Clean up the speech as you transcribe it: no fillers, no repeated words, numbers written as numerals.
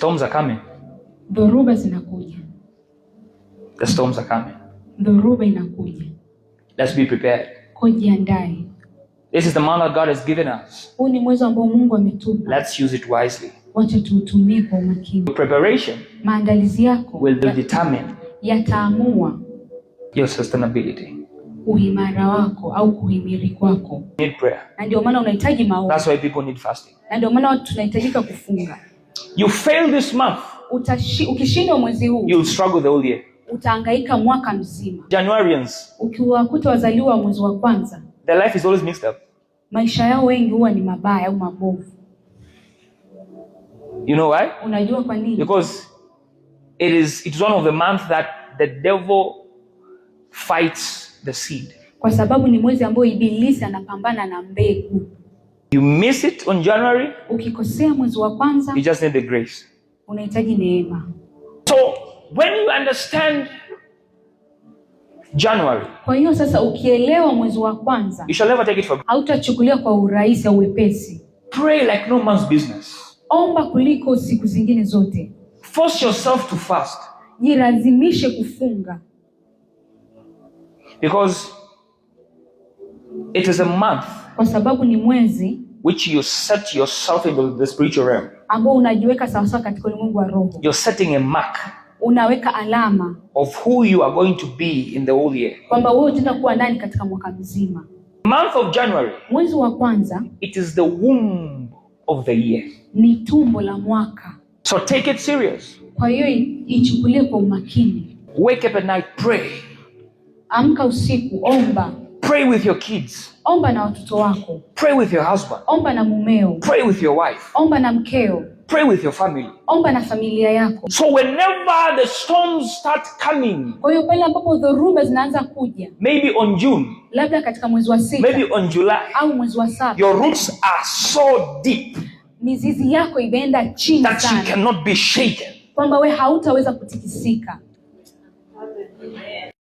Storms are coming. Dhoruba zinakuja. The storms are coming. Dhoruba inakuja. Let's be prepared. Kujiandae. This is the month that God has given us. Huu ni mwezi ambao Mungu ametupa. Let's use it wisely. Wacha tuutumie kwa umakini. Your preparation, maandalizi yako will determine yataamua your sustainability. Uimara wako au kuhimiri kwako. You need prayer. Na ndio maana unahitaji maombi. That's why people need fasting. Na ndio maana watu tunahitajika kufunga. You fail this month, ukishindwa mwezi huu, you'll struggle the whole year. Utahangaika mwaka mzima. Januarians, ukiwakuta wazaliwa mwezi wa kwanza, their life is always mixed up. Maisha yao wengi huwa ni mabaya au mabovu. You know why? Unajua kwa nini? Because it's one of the months that the devil fights the seed. Kwa sababu ni mwezi ambao ibilisi anapambana na mbegu. You miss it on January, ukikosea mwezi wa kwanza, you just need the grace. Unahitaji neema. So when you understand January, kwa hiyo sasa ukielewa mwezi wa kwanza, you shall never take it for granted. Hautachukulia kwa urahisi au wepesi. Pray like no man's business. Omba kuliko siku zingine zote. Force yourself to fast. Jilazimishe kufunga. Because it is a month, kwa sababu ni mwezi which you set yourself into the spiritual realm. Ambao unajiweka sawa katika ulimwengu wa roho. You're setting a mark. Unaweka alama of who you are going to be in the whole year. Kwamba wewe utaenda kuwa nani katika mwaka mzima. Month of January, mwezi wa kwanza, it is the womb of the year. Ni tumbo la mwaka. So take it serious. Kwa hiyo ichukulie kwa umakini. Wake up at night, pray. Amka usiku, omba. Pray with your kids. Omba na watoto wako. Pray with your husband. Omba na mumeo. Pray with your wife. Omba na mkeo. Pray with your family. Omba na familia yako. So whenever the storms start coming, kwa hiyo pale ambapo dhoruba zinaanza kuja, maybe on June, labda katika mwezi wa 6, maybe on July, au mwezi wa 7, your roots are so deep, mizizi yako imeenda chini that sana, you cannot be shaken. Kwamba wewe hautaweza kutikisika.